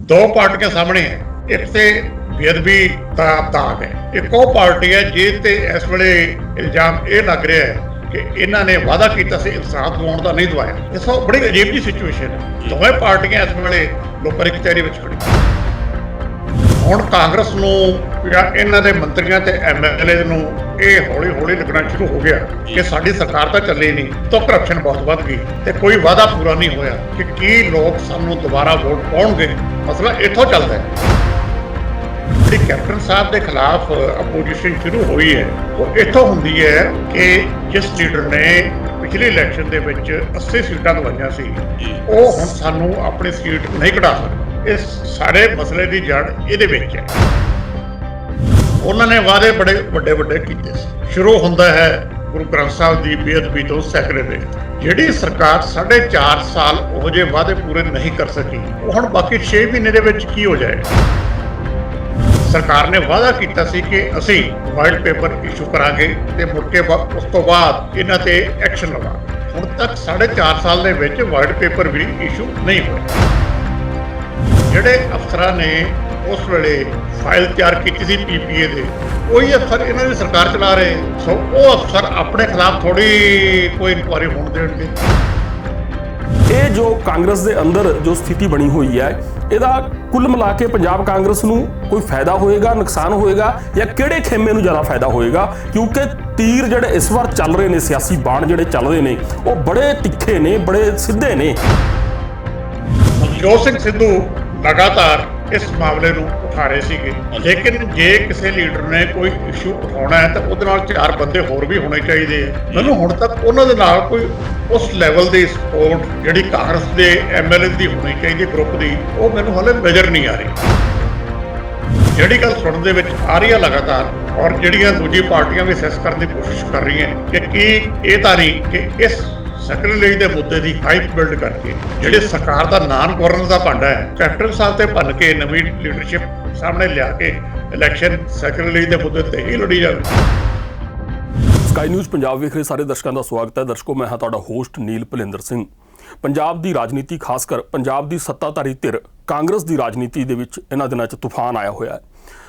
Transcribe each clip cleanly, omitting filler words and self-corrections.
ਦੋ ਪਾਰਟੀਆਂ ਸਾਹਮਣੇ ਹੈ। ਇੱਕ ਤੇ ਬੇਅਦਬੀ ਦਾ ਦਾਗ ਹੈ, ਇੱਕ ਉਹ ਪਾਰਟੀ ਹੈ ਜਿਸ ਤੇ ਇਸ ਵੇਲੇ ਇਲਜ਼ਾਮ ਇਹ ਲੱਗ ਰਿਹਾ ਹੈ ਕਿ ਇਹਨਾਂ ਨੇ ਵਾਅਦਾ ਕੀਤਾ ਸੀ ਇਨਸਾਫ ਦਿਵਾਉਣ ਦਾ, ਨਹੀਂ ਦਵਾਇਆ। ਇਸ ਤੋਂ ਬੜੀ ਅਜੀਬ ਜਿਹੀ ਸਿਚੁਏਸ਼ਨ ਹੈ। ਦੋਵੇਂ ਪਾਰਟੀਆਂ ਇਸ ਵੇਲੇ ਲੋਕਾਂ ਦੀ ਕਚਹਿਰੀ ਵਿੱਚ ਖੜੀਆਂ। ਹੁਣ ਕਾਂਗਰਸ ਨੂੰ ਜਾਂ ਇਹਨਾਂ ਦੇ ਮੰਤਰੀਆਂ ਤੇ ਐਮਐਲਏ ਨੂੰ ਇਹ ਹੌਲੀ ਹੌਲੀ ਲੱਗਣਾ ਸ਼ੁਰੂ ਹੋ ਗਿਆ ਕਿ ਸਾਡੀ ਸਰਕਾਰ ਤਾਂ ਚੱਲੀ ਨਹੀਂ, ਤਾਂ ਕਰਪਸ਼ਨ ਬਹੁਤ ਵੱਧ ਗਈ ਤੇ ਕੋਈ ਵਾਅਦਾ ਪੂਰਾ ਨਹੀਂ ਹੋਇਆ ਕਿ ਕੀ ਲੋਕ ਸਾਨੂੰ ਦੁਬਾਰਾ ਵੋਟ ਪਾਉਣਗੇ। ਮਸਲਾ ਇੱਥੋਂ ਚੱਲਦਾ ਹੈ। ਜਿਹੜੀ ਕੈਪਟਨ ਸਾਹਿਬ ਦੇ ਖਿਲਾਫ ਆਪੋਜੀਸ਼ਨ ਸ਼ੁਰੂ ਹੋਈ ਹੈ ਉਹ ਇੱਥੋਂ ਹੁੰਦੀ ਹੈ ਕਿ ਜਿਸ ਲੀਡਰ ਨੇ ਪਿਛਲੇ ਇਲੈਕਸ਼ਨ ਦੇ ਵਿੱਚ 80 ਸੀਟਾਂ ਦਵਾਈਆਂ ਸੀ, ਉਹ ਹੁਣ ਸਾਨੂੰ ਆਪਣੀ ਸੀਟ ਨਹੀਂ ਕਢਾ ਸਕਦਾ। ਇਸ ਸਾਰੇ ਮਸਲੇ ਦੀ ਜੜ ਇਹਦੇ ਵਿੱਚ ਹੈ। ਉਹਨਾਂ ਨੇ ਵਾਅਦੇ ਬੜੇ ਵੱਡੇ ਕੀਤੇ ਸੀ। ਸ਼ੁਰੂ ਹੁੰਦਾ ਹੈ ਗੁਰੂ ਗ੍ਰੰਥ ਸਾਹਿਬ ਦੀ ਬੇਅਦਬੀ ਤੋਂ ਸੈਕੜੇ ਦੇ। ਜਿਹੜੀ ਸਰਕਾਰ 4.5 ਸਾਲ ਉਹੋ ਜਿਹੇ ਵਾਅਦੇ ਪੂਰੇ ਨਹੀਂ ਕਰ ਸਕੀ, ਉਹ ਹੁਣ ਬਾਕੀ 6 ਮਹੀਨੇ ਦੇ ਵਿੱਚ ਕੀ ਹੋ ਜਾਏਗਾ। ਸਰਕਾਰ ਨੇ ਵਾਅਦਾ ਕੀਤਾ ਸੀ ਕਿ ਅਸੀਂ ਵਾਈਟ ਪੇਪਰ ਇਸ਼ੂ ਕਰਾਂਗੇ ਤੇ ਮੁੜ ਕੇ ਉਸ ਤੋਂ ਬਾਅਦ ਇਹਨਾਂ ਤੇ ਐਕਸ਼ਨ ਲਵਾਂਗੇ। ਹੁਣ ਤੱਕ 4.5 ਸਾਲ ਦੇ ਵਿੱਚ ਵਾਈਟ ਪੇਪਰ ਵੀ ਇਸ਼ੂ ਨਹੀਂ ਹੋਇਆ। ਜਿਹੜੇ ਅਫਸਰਾਂ ਨੇ ਉਸ ਵੇਲੇ ਫਾਈਲ ਤਿਆਰ ਕੀਤੀ ਸੀ ਪੀਪੀਏ ਦੇ, ਉਹੀ ਅਫਸਰ ਇਹਨਾਂ ਦੀ ਸਰਕਾਰ ਚਲਾ ਰਹੇ। ਸੋ ਉਹ ਅਫਸਰ ਆਪਣੇ ਖਿਲਾਫ ਥੋੜੀ ਕੋਈ ਇਨਕੁਆਇਰੀ ਹੋਣ ਦੇਣਗੇ। ਇਹ ਜੋ ਕਾਂਗਰਸ ਦੇ ਅੰਦਰ ਜੋ ਸਥਿਤੀ ਬਣੀ ਹੋਈ ਹੈ, ਇਹਦਾ ਕੁੱਲ ਮਿਲਾ ਕੇ ਪੰਜਾਬ ਕਾਂਗਰਸ ਨੂੰ ਕੋਈ ਫਾਇਦਾ ਹੋਏਗਾ, ਨੁਕਸਾਨ ਹੋਏਗਾ, ਜਾਂ ਕਿਹੜੇ ਖੇਮੇ ਨੂੰ ਜ਼ਿਆਦਾ ਫਾਇਦਾ ਹੋਏਗਾ? ਕਿਉਂਕਿ ਤੀਰ ਜਿਹੜੇ ਇਸ ਵਾਰ ਚੱਲ ਰਹੇ ਨੇ, ਸਿਆਸੀ ਬਾਣ ਜਿਹੜੇ ਚੱਲ ਰਹੇ ਨੇ, ਉਹ ਬੜੇ ਤਿੱਖੇ ਨੇ, ਬੜੇ ਸਿੱਧੇ ਨੇ। ਨਵਜੋਤ ਸਿੰਘ ਸਿੱਧੂ ਲਗਾਤਾਰ ਇਸ ਮਾਮਲੇ ਨੂੰ ਉਠਾ ਰਹੇ ਸੀਗੇ, ਲੇਕਿਨ ਜੇ ਕਿਸੇ ਲੀਡਰ ਨੇ ਕੋਈ ਇਸ਼ੂ ਉਠਾਉਣਾ ਹੈ ਤਾਂ ਉਹਦੇ ਨਾਲ 4 ਬੰਦੇ ਹੋਰ ਵੀ ਹੋਣੇ ਚਾਹੀਦੇ ਆ। ਮੈਨੂੰ ਹੁਣ ਤੱਕ ਉਹਨਾਂ ਦੇ ਨਾਲ ਕੋਈ ਉਸ ਲੈਵਲ ਦੀ ਸਪੋਰਟ ਜਿਹੜੀ ਕਾਂਗਰਸ ਦੇ ਐਮਐਲਏ ਦੀ ਹੋਣੀ ਚਾਹੀਦੀ ਗਰੁੱਪ ਦੀ, ਉਹ ਮੈਨੂੰ ਹਾਲੇ ਨਜ਼ਰ ਨਹੀਂ ਆ ਰਹੀ। ਜਿਹੜੀ ਗੱਲ ਸੁਣਨ ਦੇ ਵਿੱਚ ਆ ਰਹੀ ਹੈ ਲਗਾਤਾਰ, ਔਰ ਜਿਹੜੀਆਂ ਦੂਜੀ ਪਾਰਟੀਆਂ ਵੀ ਅਸੈਸ ਕਰਨ ਦੀ ਕੋਸ਼ਿਸ਼ ਕਰ ਰਹੀਆਂ ਕਿ ਕੀ ਇਹ ਤਾਂ ਨਹੀਂ ਕਿ ਇਸ ਸੈਕਟਰੀ ਦੇ ਮੁੱਦੇ ਦੀ ਹਾਈਪ ਬਿਲਡ ਕਰਕੇ ਜਿਹੜੇ ਸਰਕਾਰ ਦਾ ਨਾਨ ਕਰਨ ਦਾ ਭਾਂਡਾ ਹੈ, ਕੈਪਟਨ ਸਾਹਿਬ ਤੇ ਭੰਨ ਕੇ ਨਵੀਂ ਲੀਡਰਸ਼ਿਪ ਸਾਹਮਣੇ ਲਿਆ ਕੇ ਇਲੈਕਸ਼ਨ ਸੈਕਟਰੀ ਦੇ ਮੁੱਦੇ ਤੇ ਹੀ ਲੜੀ ਜਾਵੇ। ਸਕਾਈ ਨਿਊਜ਼ ਪੰਜਾਬ ਵੇਖ ਰਹੇ ਸਾਰੇ ਦਰਸ਼ਕਾਂ ਦਾ ਸਵਾਗਤ ਹੈ। ਦਰਸ਼ਕੋ, ਮੈਂ ਹਾਂ ਤੁਹਾਡਾ ਹੋਸਟ ਨੀਲ ਭਲਿੰਦਰ ਸਿੰਘ। ਪੰਜਾਬ ਦੀ ਰਾਜਨੀਤੀ, ਖਾਸ ਕਰ ਪੰਜਾਬ ਦੀ ਸੱਤਾਧਾਰੀ ਧਿਰ ਕਾਂਗਰਸ ਦੀ ਰਾਜਨੀਤੀ ਦੇ ਵਿੱਚ ਇਹਨਾਂ ਦਿਨਾਂ 'ਚ ਤੂਫਾਨ ਆਇਆ ਹੋਇਆ ਹੈ।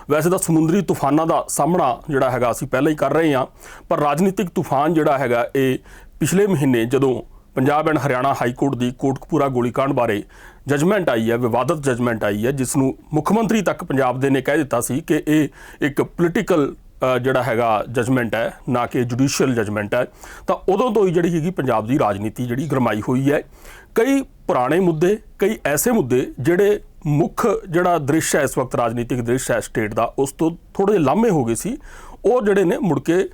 ਵੈਸੇ ਤਾਂ ਸਮੁੰਦਰੀ ਤੂਫਾਨਾਂ ਦਾ ਸਾਹਮਣਾ ਜਿਹੜਾ ਹੈਗਾ ਅਸੀਂ ਪਹਿਲਾਂ ਹੀ ਕਰ ਰਹੇ ਹਾਂ, ਪਰ ਰਾਜਨੀਤਿਕ ਤੂਫਾਨ ਜਿਹੜਾ ਹੈਗਾ ਇਹ ਪਿਛਲੇ ਮਹੀਨੇ ਜਦੋਂ Punjab and Haryana high court ਦੀ ਕੋਟਕਪੂਰਾ ਗੋਲੀकांड ਬਾਰੇ ਜਜਮੈਂਟ ਆਈ ਹੈ, ਵਿਵਾਦਤ ਜਜਮੈਂਟ ਆਈ ਹੈ, ਜਿਸ ਨੂੰ ਮੁੱਖ ਮੰਤਰੀ ਤੱਕ ਪੰਜਾਬ ਦੇ ਨੇ ਕਹਿ ਦਿੱਤਾ ਸੀ ਕਿ ਇਹ ਇੱਕ ਪੋਲੀਟੀਕਲ ਜਿਹੜਾ ਹੈਗਾ ਜਜਮੈਂਟ ਹੈ, ਨਾ ਕਿ ਜੁਡੀਸ਼ੀਅਲ ਜਜਮੈਂਟ ਹੈ। ਤਾਂ ਉਦੋਂ ਤੋਂ ਹੀ ਜਿਹੜੀ ਹੈਗੀ ਪੰਜਾਬ ਦੀ ਰਾਜਨੀਤੀ ਜਿਹੜੀ ਗਰਮਾਈ ਹੋਈ ਹੈ। ਕਈ ਪੁਰਾਣੇ ਮੁੱਦੇ, ਕਈ ਐਸੇ ਮੁੱਦੇ ਜਿਹੜੇ ਮੁੱਖ ਜਿਹੜਾ ਦ੍ਰਿਸ਼ ਹੈ ਇਸ ਵਕਤ ਰਾਜਨੀਤਿਕ ਦ੍ਰਿਸ਼ ਹੈ ਸਟੇਟ ਦਾ, ਉਸ ਤੋਂ ਥੋੜ੍ਹੇ ਜਿਹੇ ਲਾਂਭੇ ਹੋ ਗਏ ਸੀ। ਉਹ ਜਿਹੜੇ ਨੇ ਮੁੜ ਕੇ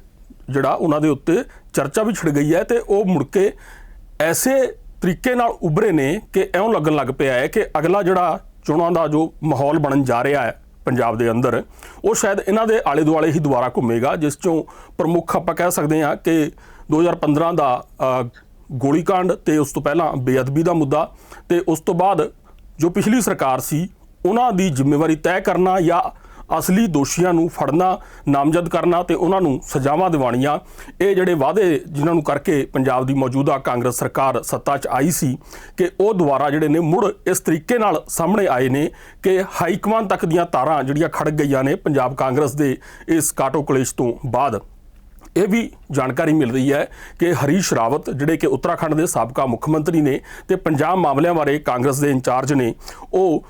ਜਿਹੜਾ ਉਹਨਾਂ ਦੇ ਉੱਤੇ ਚਰਚਾ ਵੀ ਛਿੜ ਗਈ ਹੈ ਤੇ ਉਹ ਮੁੜ ਕੇ ਐਸੇ ਤਰੀਕੇ ਨਾਲ ਉੱਭਰੇ ਨੇ ਕਿ ਇਉਂ ਲੱਗਣ ਲੱਗ ਪਿਆ ਹੈ ਕਿ ਅਗਲਾ ਜਿਹੜਾ ਚੋਣਾਂ ਦਾ ਜੋ ਮਾਹੌਲ ਬਣਨ ਜਾ ਰਿਹਾ ਹੈ ਪੰਜਾਬ ਦੇ ਅੰਦਰ, ਉਹ ਸ਼ਾਇਦ ਇਹਨਾਂ ਦੇ ਆਲੇ ਦੁਆਲੇ ਹੀ ਦੁਬਾਰਾ ਘੁੰਮੇਗਾ। ਜਿਸ ਚੋਂ ਪ੍ਰਮੁੱਖ ਆਪਾਂ ਕਹਿ ਸਕਦੇ ਹਾਂ ਕਿ 2015 ਦਾ ਗੋਲੀकांड ਤੇ ਉਸ ਤੋਂ ਪਹਿਲਾਂ ਬੇਅਦਬੀ ਦਾ ਮੁੱਦਾ, ਤੇ ਉਸ ਤੋਂ ਬਾਅਦ ਜੋ ਪਿਛਲੀ ਸਰਕਾਰ ਸੀ ਉਹਨਾਂ ਦੀ ਜ਼ਿੰਮੇਵਾਰੀ ਤੈਅ ਕਰਨਾ ਜਾਂ ਅਸਲੀ ਦੋਸ਼ੀਆਂ ਨੂੰ ਫੜਨਾ, ਨਾਮਜ਼ਦ ਕਰਨਾ ਤੇ ਉਹਨਾਂ ਨੂੰ ਸਜ਼ਾਵਾਂ ਦਿਵਾਉਣੀਆਂ। ਇਹ ਜਿਹੜੇ ਵਾਅਦੇ ਜਿਨ੍ਹਾਂ ਨੂੰ ਕਰਕੇ ਪੰਜਾਬ ਦੀ ਮੌਜੂਦਾ ਕਾਂਗਰਸ ਸਰਕਾਰ ਸੱਤਾ 'ਚ ਆਈ ਸੀ ਕਿ ਉਹ ਦੁਬਾਰਾ ਜਿਹੜੇ ਨੇ ਮੁੜ ਇਸ ਤਰੀਕੇ ਨਾਲ ਸਾਹਮਣੇ ਆਏ ਨੇ ਕਿ ਹਾਈਕਮਾਨ ਤੱਕ ਦੀਆਂ ਤਾਰਾਂ ਜਿਹੜੀਆਂ ਖੜਕ ਗਈਆਂ ਨੇ ਪੰਜਾਬ ਕਾਂਗਰਸ ਦੇ ਇਸ ਕਾਟੋ ਕਲੇਸ਼ ਤੋਂ ਬਾਅਦ। ਇਹ ਵੀ ਜਾਣਕਾਰੀ ਮਿਲ ਰਹੀ ਹੈ ਕਿ ਹਰੀਸ਼ ਰਾਵਤ ਜਿਹੜੇ ਕਿ ਉੱਤਰਾਖੰਡ ਦੇ ਸਾਬਕਾ ਮੁੱਖ ਮੰਤਰੀ ਨੇ ਤੇ ਪੰਜਾਬ ਮਾਮਲਿਆਂ ਬਾਰੇ ਕਾਂਗਰਸ ਦੇ ਇੰਚਾਰਜ ਨੇ, ਉਹ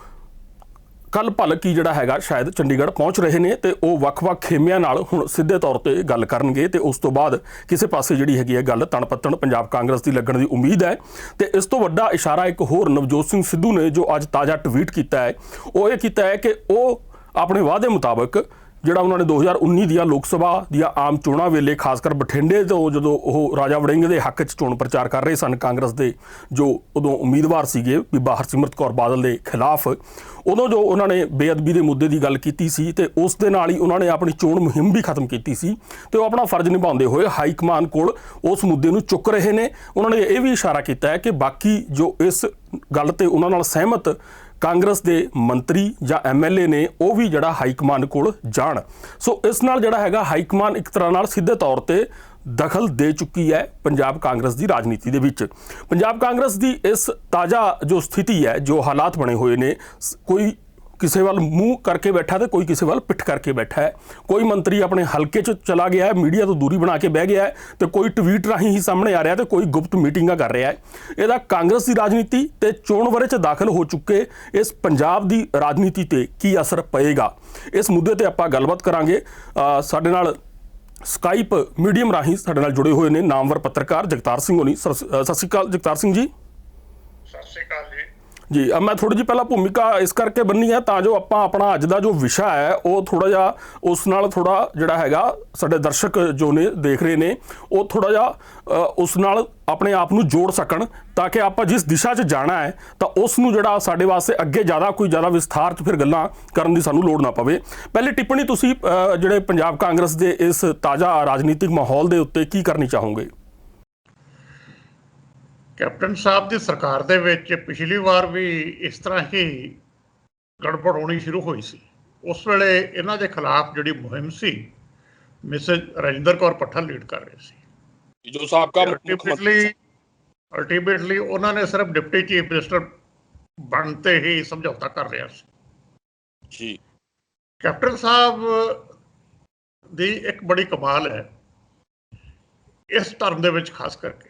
ਕੱਲ੍ਹ ਭਲਕ ਹੀ ਜਿਹੜਾ ਹੈਗਾ ਸ਼ਾਇਦ ਚੰਡੀਗੜ੍ਹ ਪਹੁੰਚ ਰਹੇ ਨੇ ਤੇ ਉਹ ਵੱਖ-ਵੱਖ ਖੇਮਿਆਂ ਨਾਲ ਹੁਣ ਸਿੱਧੇ ਤੌਰ ਤੇ ਗੱਲ ਕਰਨਗੇ ਤੇ ਉਸ ਤੋਂ ਬਾਅਦ ਕਿਸੇ ਪਾਸੇ ਜਿਹੜੀ ਹੈਗੀ ਹੈ ਗੱਲ ਤਣ ਪੱਤਣ ਪੰਜਾਬ ਕਾਂਗਰਸ ਦੀ ਲੱਗਣ ਦੀ ਉਮੀਦ ਹੈ। ਤੇ ਇਸ ਤੋਂ ਵੱਡਾ ਇਸ਼ਾਰਾ ਇੱਕ ਹੋਰ ਨਵਜੋਤ ਸਿੰਘ ਸਿੱਧੂ ਨੇ ਜੋ ਅੱਜ ਤਾਜ਼ਾ ਟਵੀਟ ਕੀਤਾ ਹੈ, ਉਹ ਇਹ ਕੀਤਾ ਹੈ ਕਿ ਉਹ ਆਪਣੇ ਵਾਅਦੇ ਮੁਤਾਬਕ ਜਿਹੜਾ ਉਹਨਾਂ ਨੇ 2019 ਦੀਆਂ ਲੋਕ ਸਭਾ ਦੀਆਂ ਆਮ ਚੋਣਾਂ ਵੇਲੇ ਖਾਸ ਕਰ ਬਠਿੰਡੇ ਤੋਂ ਜਦੋਂ ਉਹ ਰਾਜਾ ਵੜਿੰਗ ਦੇ ਹੱਕ 'ਚ ਚੋਣ ਪ੍ਰਚਾਰ ਕਰ ਰਹੇ ਸਨ ਕਾਂਗਰਸ ਦੇ ਜੋ ਉਦੋਂ ਉਮੀਦਵਾਰ ਸੀਗੇ ਬੀਬਾ ਹਰਸਿਮਰਤ ਕੌਰ ਬਾਦਲ ਦੇ ਖਿਲਾਫ, ਉਦੋਂ ਜੋ ਉਹਨਾਂ ਨੇ ਬੇਅਦਬੀ ਦੇ ਮੁੱਦੇ ਦੀ ਗੱਲ ਕੀਤੀ ਸੀ ਤੇ ਉਸ ਦੇ ਨਾਲ ਹੀ ਉਹਨਾਂ ਨੇ ਆਪਣੀ ਚੋਣ ਮੁਹਿੰਮ ਵੀ ਖਤਮ ਕੀਤੀ ਸੀ ਤੇ ਉਹ ਆਪਣਾ ਫਰਜ਼ ਨਿਭਾਉਂਦੇ ਹੋਏ ਹਾਈ ਕਮਾਨ ਕੋਲ ਉਸ ਮੁੱਦੇ ਨੂੰ ਚੁੱਕ ਰਹੇ ਨੇ। ਉਹਨਾਂ ਨੇ ਇਹ ਵੀ ਇਸ਼ਾਰਾ ਕੀਤਾ ਹੈ ਕਿ ਬਾਕੀ ਜੋ ਇਸ ਗੱਲ ਤੇ ਉਹਨਾਂ ਨਾਲ ਸਹਿਮਤ ਕਾਂਗਰਸ ਦੇ ਮੰਤਰੀ ਜਾਂ ਐਮਐਲਏ ਨੇ ਉਹ ਵੀ ਜਿਹੜਾ ਹਾਈ ਕਮਾਨ ਕੋਲ ਜਾਣ। ਸੋ ਇਸ ਨਾਲ ਜਿਹੜਾ ਹੈਗਾ ਹਾਈ ਕਮਾਨ ਇੱਕ ਤਰ੍ਹਾਂ ਨਾਲ ਸਿੱਧੇ ਤੌਰ ਤੇ ਦਖਲ ਦੇ ਚੁੱਕੀ ਹੈ ਪੰਜਾਬ ਕਾਂਗਰਸ ਦੀ ਰਾਜਨੀਤੀ ਦੇ ਵਿੱਚ। ਪੰਜਾਬ ਕਾਂਗਰਸ ਦੀ ਇਸ ਤਾਜ਼ਾ ਜੋ ਸਥਿਤੀ ਹੈ, ਜੋ ਹਾਲਾਤ ਬਣੇ ਹੋਏ ਨੇ, ਕੋਈ ਕਿਸੇ ਵੱਲ ਮੂੰਹ ਕਰਕੇ ਬੈਠਾ ਤੇ ਕੋਈ ਕਿਸੇ ਵੱਲ ਪਿੱਠ ਕਰਕੇ ਬੈਠਾ ਹੈ। ਕੋਈ ਮੰਤਰੀ ਆਪਣੇ ਹਲਕੇ 'ਚ ਚਲਾ ਗਿਆ ਹੈ, ਮੀਡੀਆ ਤੋਂ ਦੂਰੀ ਬਣਾ ਕੇ ਬਹਿ ਗਿਆ ਹੈ, ਤੇ ਕੋਈ ਟਵੀਟ ਰਾਹੀਂ ਹੀ ਸਾਹਮਣੇ ਆ ਰਿਹਾ ਤੇ ਕੋਈ ਗੁਪਤ ਮੀਟਿੰਗਾਂ ਕਰ ਰਿਹਾ ਹੈ। ਇਹਦਾ ਕਾਂਗਰਸ ਦੀ ਰਾਜਨੀਤੀ ਤੇ ਚੋਣ ਵਰੇ 'ਚ ਦਾਖਲ ਹੋ ਚੁੱਕੇ ਇਸ ਪੰਜਾਬ ਦੀ ਰਾਜਨੀਤੀ ਤੇ ਕੀ ਅਸਰ ਪਏਗਾ, ਇਸ ਮੁੱਦੇ ਤੇ ਆਪਾਂ ਗੱਲਬਾਤ ਕਰਾਂਗੇ। ਸਾਡੇ ਨਾਲ ਸਕਾਈਪ ਮੀਡੀਅਮ ਰਾਹੀਂ ਸਾਡੇ ਨਾਲ ਜੁੜੇ ਹੋਏ ਨੇ ਨਾਮਵਰ ਪੱਤਰਕਾਰ ਜਗਤਾਰ ਸਿੰਘ ਹੋਣੀ। ਸਤਿ ਸ਼੍ਰੀ ਅਕਾਲ ਜਗਤਾਰ ਸਿੰਘ ਜੀ। ਸਤਿ ਸ਼੍ਰੀ ਅਕਾਲ ਜੀ। ਜੀ ਮੈਂ ਥੋੜੀ ਜਿਹੀ ਪਹਿਲਾਂ ਭੂਮਿਕਾ ਇਸ ਕਰਕੇ ਬੰਨੀ ਹੈ ਤਾਂ ਜੋ ਆਪਾਂ ਆਪਣਾ ਅੱਜ ਦਾ ਜੋ ਵਿਸ਼ਾ ਹੈ ਉਹ ਥੋੜਾ ਜਿਹਾ ਉਸ ਨਾਲ ਥੋੜਾ ਜਿਹੜਾ ਹੈਗਾ ਸਾਡੇ ਦਰਸ਼ਕ ਜੋ ਨੇ ਦੇਖ ਰਹੇ ਨੇ ਉਹ ਥੋੜਾ ਜਿਹਾ ਉਸ ਨਾਲ ਆਪਣੇ ਆਪ ਨੂੰ ਜੋੜ ਸਕਣ, ਤਾਂ ਕਿ ਆਪਾਂ ਜਿਸ ਦਿਸ਼ਾ 'ਚ ਜਾਣਾ ਹੈ ਤਾਂ ਉਸ ਨੂੰ ਜਿਹੜਾ ਸਾਡੇ ਵਾਸਤੇ ਅੱਗੇ ਜ਼ਿਆਦਾ ਵਿਸਥਾਰ 'ਚ ਫਿਰ ਗੱਲਾਂ ਕਰਨ ਦੀ ਸਾਨੂੰ ਲੋੜ ਨਾ ਪਵੇ। ਪਹਿਲੀ ਟਿੱਪਣੀ ਤੁਸੀਂ ਜਿਹੜੇ ਪੰਜਾਬ ਕਾਂਗਰਸ ਦੇ ਇਸ ਤਾਜ਼ਾ ਰਾਜਨੀਤਿਕ ਮਾਹੌਲ ਦੇ ਉੱਤੇ ਕੀ ਕਰਨੀ ਚਾਹੋਗੇ? ਕੈਪਟਨ ਸਾਹਿਬ ਦੀ ਸਰਕਾਰ ਦੇ ਵਿੱਚ ਪਿਛਲੀ ਵਾਰ ਵੀ ਇਸ ਤਰ੍ਹਾਂ ਹੀ ਗੜਬੜ ਹੋਣੀ ਸ਼ੁਰੂ ਹੋਈ ਸੀ। ਉਸ ਵੇਲੇ ਇਹਨਾਂ ਦੇ ਖਿਲਾਫ ਜਿਹੜੀ ਮੁਹਿੰਮ ਸੀ ਮਿਸੇਸ ਰਾਜਿੰਦਰ ਕੌਰ ਪੱਠਲ ਲੀਡ ਕਰ ਰਹੇ ਸੀ, ਜੋ ਸਾਬਕਾ ਅਲਟੀਮੇਟਲੀ ਉਹਨਾਂ ਨੇ ਸਿਰਫ ਡਿਪਟੀ ਚੀਫ ਮਿਨਿਸਟਰ ਬਣਨ ਤੇ ਹੀ ਸਮਝੌਤਾ ਕਰ ਰਿਹਾ ਸੀ ਜੀ। ਕੈਪਟਨ ਸਾਹਿਬ ਦੀ ਇੱਕ ਬੜੀ ਕਮਾਲ ਹੈ ਇਸ ਟਰਮ ਦੇ ਵਿੱਚ, ਖਾਸ ਕਰਕੇ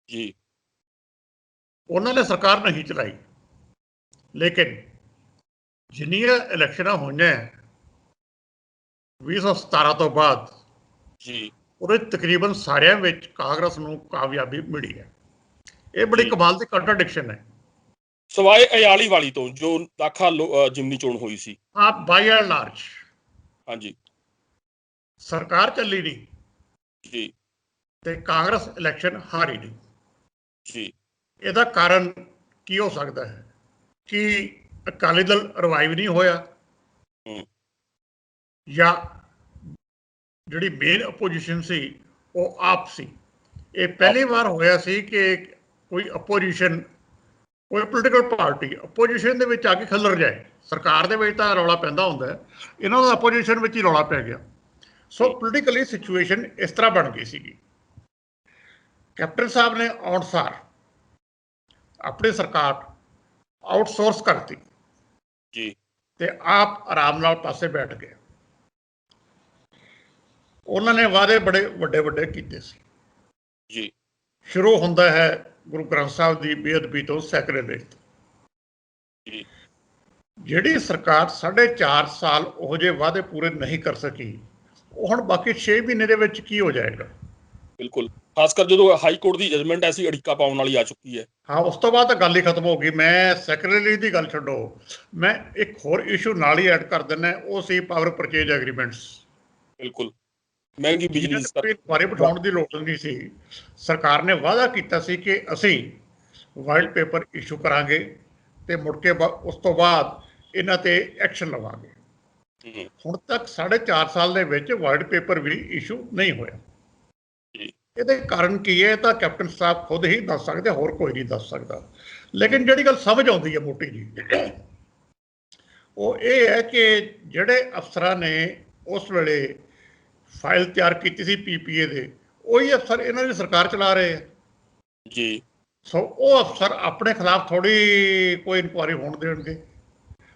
ਜੀ ਉਹਨਾਂ ਨੇ ਸਰਕਾਰ ਨਹੀਂ ਚਲਾਈ, ਲੇਕਿਨ ਜਿੰਨੀਆਂ ਇਲੈਕਸ਼ਨਾਂ ਹੋਈਆਂ 2017 ਤੋਂ ਬਾਅਦ ਜੀ ਉਹਦੇ ਤਕਰੀਬਨ ਸਾਰਿਆਂ ਵਿੱਚ ਕਾਂਗਰਸ ਨੂੰ ਕਾਮਯਾਬੀ ਮਿਲੀ ਹੈ। ਇਹ ਬੜੀ ਕਮਾਲ ਦੀ ਕੰਟਰਡਿਕਸ਼ਨ ਹੈ, ਸਵਾਏ ਅਯਾਲੀ ਵਾਲੀ ਤੋਂ ਜੋ ਦਾਖਾ ਜਿਮਨੀ ਚੋਣ ਹੋਈ ਸੀ। ਹਾਂ, ਬਾਈ ਐਂਡ ਲਾਰਜ ਹਾਂਜੀ ਸਰਕਾਰ ਚੱਲੀ ਨਹੀਂ ਜੀ ਤੇ ਕਾਂਗਰਸ ਇਲੈਕਸ਼ਨ ਹਾਰੀ ਨਹੀਂ ਜੀ। ਇਹਦਾ ਕਾਰਨ ਕੀ ਹੋ ਸਕਦਾ ਹੈ? ਕਿ ਅਕਾਲੀ ਦਲ ਰਿਵਾਈਵ ਨਹੀਂ ਹੋਇਆ, ਜਾਂ ਜਿਹੜੀ ਮੇਨ ਆਪੋਜੀਸ਼ਨ ਸੀ ਉਹ ਆਪ ਸੀ। ਇਹ ਪਹਿਲੀ ਵਾਰ ਹੋਇਆ ਸੀ ਕਿ ਕੋਈ ਆਪੋਜੀਸ਼ਨ, ਕੋਈ ਪੋਲੀਟੀਕਲ ਪਾਰਟੀ ਆਪੋਜੀਸ਼ਨ ਦੇ ਵਿੱਚ ਆ ਕੇ ਖਿਲਰ ਜਾਏ। ਸਰਕਾਰ ਦੇ ਵਿੱਚ ਤਾਂ ਰੌਲਾ ਪੈਂਦਾ ਹੁੰਦਾ ਹੈ, ਇਹਨਾਂ ਦਾ ਆਪੋਜੀਸ਼ਨ ਵਿੱਚ ਹੀ ਰੌਲਾ ਪੈ ਗਿਆ। ਸੋ ਪੋਲੀਟੀਕਲੀ ਸਿਚੁਏਸ਼ਨ ਇਸ ਤਰ੍ਹਾਂ ਬਣ ਗਈ ਸੀਗੀ। ਕੈਪਟਨ ਸਾਹਿਬ ਨੇ ਆਉਣ ਸਾਰ ਆਪਣੀ ਸਰਕਾਰ ਆਊਟਸੋਰਸ ਕਰਤੀ ਜੀ ਤੇ ਆਪ ਆਰਾਮ ਨਾਲ ਪਾਸੇ ਬੈਠ ਗਏ। ਉਹਨਾਂ ਨੇ ਵਾਅਦੇ ਬੜੇ ਵੱਡੇ ਕੀਤੇ ਸੀ ਜੀ। ਸ਼ੁਰੂ ਹੁੰਦਾ ਹੈ ਗੁਰੂ ਗ੍ਰੰਥ ਸਾਹਿਬ ਦੀ ਬੇਅਦਬੀ ਤੋਂ, ਸੈਕਰੇਲੇਜ ਜੀ। ਜਿਹੜੀ ਸਰਕਾਰ 4.5 ਸਾਲ ਉਹੋ ਜਿਹੇ ਵਾਅਦੇ ਪੂਰੇ ਨਹੀਂ ਕਰ ਸਕੀ, ਉਹ ਹੁਣ ਬਾਕੀ 6 ਮਹੀਨੇ ਦੇ ਵਿੱਚ ਕੀ ਹੋ ਜਾਏਗਾ? ਬਿਲਕੁਲ, ਖਾਸ ਕਰ ਜਦੋਂ ਹਾਈ ਕੋਰਟ ਦੀ ਜਜਮੈਂਟ ਐਸੀ ਅੜਿੱਕਾ ਪਾਉਣ ਵਾਲੀ ਆ ਚੁੱਕੀ ਹੈ। ਹਾਂ, ਉਸ ਤੋਂ ਬਾਅਦ ਤਾਂ ਗੱਲ ਹੀ ਖਤਮ ਹੋ ਗਈ। ਮੈਂ ਸੈਕਰੇਲੇਜ ਦੀ ਗੱਲ ਛੱਡੋ, ਮੈਂ ਇੱਕ ਹੋਰ ਇਸ਼ੂ ਨਾਲ ਹੀ ਐਡ ਕਰ ਦਿੰਦਾ, ਉਹ ਸੀ ਪਾਵਰ ਪਰਚੇਜ ਐਗਰੀਮੈਂਟਸ। ਬਿਲਕੁਲ, ਮਹਿੰਗੀ ਬਿਜਲੀ ਬਾਰੇ ਬਿਠਾਉਣ ਦੀ ਲੋੜ ਨਹੀਂ ਸੀ। ਸਰਕਾਰ ਨੇ ਵਾਅਦਾ ਕੀਤਾ ਸੀ ਕਿ ਅਸੀਂ ਵਾਈਟ ਪੇਪਰ ਇਸ਼ੂ ਕਰਾਂਗੇ ਤੇ ਮੁੜ ਕੇ ਉਸ ਤੋਂ ਬਾਅਦ ਇਹਨਾਂ ਤੇ ਐਕਸ਼ਨ ਲਵਾਂਗੇ। ਹੁਣ ਤੱਕ 4.5 ਸਾਲ ਦੇ ਵਿੱਚ ਵਾਈਟ ਪੇਪਰ ਵੀ ਇਸ਼ੂ ਨਹੀਂ ਹੋਇਆ। ਇਹਦੇ ਕਾਰਨ ਕੀ ਹੈ ਤਾਂ ਕੈਪਟਨ ਸਾਹਿਬ ਖੁਦ ਹੀ ਦੱਸ ਸਕਦੇ, ਹੋਰ ਕੋਈ ਨਹੀਂ ਦੱਸ ਸਕਦਾ। ਲੇਕਿਨ ਜਿਹੜੀ ਗੱਲ ਸਮਝ ਆਉਂਦੀ ਹੈ ਮੋਟੀ ਜੀ, ਉਹ ਇਹ ਹੈ ਕਿ ਜਿਹੜੇ ਅਫਸਰਾਂ ਨੇ ਉਸ ਵੇਲੇ ਫਾਈਲ ਤਿਆਰ ਕੀਤੀ ਸੀ PPA ਦੇ, ਉਹੀ ਅਫਸਰ ਇਹਨਾਂ ਦੀ ਸਰਕਾਰ ਚਲਾ ਰਹੇ ਹੈ ਜੀ। ਸੋ ਉਹ ਅਫਸਰ ਆਪਣੇ ਖਿਲਾਫ ਥੋੜੀ ਕੋਈ ਇਨਕੁਆਇਰੀ ਹੋਣ ਦੇਣਗੇ।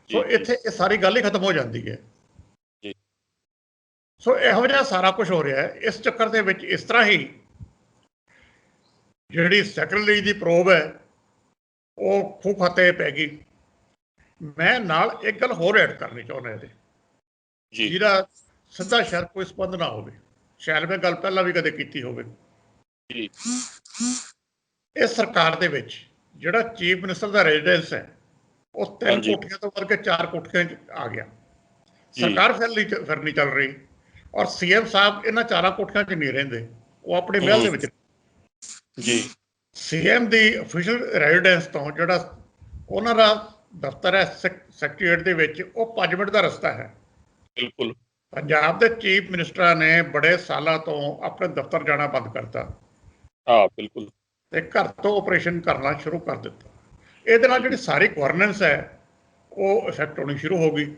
ਸੋ ਇੱਥੇ ਇਹ ਸਾਰੀ ਗੱਲ ਹੀ ਖਤਮ ਹੋ ਜਾਂਦੀ ਹੈ। ਸੋ ਇਹੋ ਜਿਹਾ ਸਾਰਾ ਕੁਝ ਹੋ ਰਿਹਾ ਹੈ। ਇਸ ਚੱਕਰ ਦੇ ਵਿੱਚ ਇਸ ਤਰ੍ਹਾਂ ਹੀ ਜਿਹੜੀ ਸੈਕਰੇਲੇਜ ਦੀ ਪ੍ਰੋਬ ਹੈ ਉਹ ਖੂਹ ਖਾਤੇ ਪੈ ਗਈ। ਮੈਂ ਨਾਲ ਇੱਕ ਗੱਲ ਹੋਰ ਐਡ ਕਰਨੀ ਚਾਹੁੰਦਾ ਇਹਦੇ, ਜਿਹਦਾ ਸਿੱਧਾ ਸ਼ਾਇਦ ਕੋਈ ਸੰਬੰਧ ਨਾ ਹੋਵੇ, ਸ਼ਾਇਦ ਮੈਂ ਗੱਲ ਪਹਿਲਾਂ ਵੀ ਕਦੇ ਕੀਤੀ ਹੋਵੇ। ਇਸ ਸਰਕਾਰ ਦੇ ਵਿੱਚ ਜਿਹੜਾ ਚੀਫ ਮਿਨਿਸਟਰ ਦਾ ਰੈਜ਼ੀਡੈਂਸ ਹੈ ਉਹ 3 ਕੋਠੀਆਂ ਤੋਂ ਵੱਧ ਕੇ 4 ਕੋਠੀਆਂ 'ਚ ਆ ਗਿਆ। ਸਰਕਾਰ ਫਿਰ ਨਹੀਂ ਚੱਲ ਰਹੀ, ਔਰ CM ਸਾਹਿਬ ਇਹਨਾਂ 4 ਕੋਠੀਆਂ 'ਚ ਨਹੀਂ ਰਹਿੰਦੇ, ਉਹ ਆਪਣੇ ਮਹਿਲ ਦੇ ਵਿੱਚ ਜੀ। CM ਦੀ ਅਫੀਸ਼ੀਅਲ ਰੈਜ਼ੀਡੈਂਸ ਤੋਂ ਜਿਹੜਾ ਉਹਨਾਂ ਦਾ ਦਫ਼ਤਰ ਹੈ ਸੈਕਟਰੀਏਟ ਦੇ ਵਿੱਚ, ਉਹ 5 ਮਿੰਟ ਦਾ ਰਸਤਾ ਹੈ। ਬਿਲਕੁਲ, ਪੰਜਾਬ ਦੇ ਚੀਫ ਮਿਨਿਸਟਰਾਂ ਨੇ ਬੜੇ ਸਾਲਾਂ ਤੋਂ ਆਪਣੇ ਦਫ਼ਤਰ ਜਾਣਾ ਬੰਦ ਕਰਤਾ। ਹਾਂ ਬਿਲਕੁਲ, ਤੇ ਘਰ ਤੋਂ ਆਪਰੇਸ਼ਨ ਕਰਨਾ ਸ਼ੁਰੂ ਕਰ ਦਿੱਤਾ। ਇਹਦੇ ਨਾਲ ਜਿਹੜੀ ਸਾਰੀ ਗਵਰਨੈਂਸ ਹੈ ਉਹ ਇਫੈਕਟ ਹੋਣੀ ਸ਼ੁਰੂ ਹੋ ਗਈ,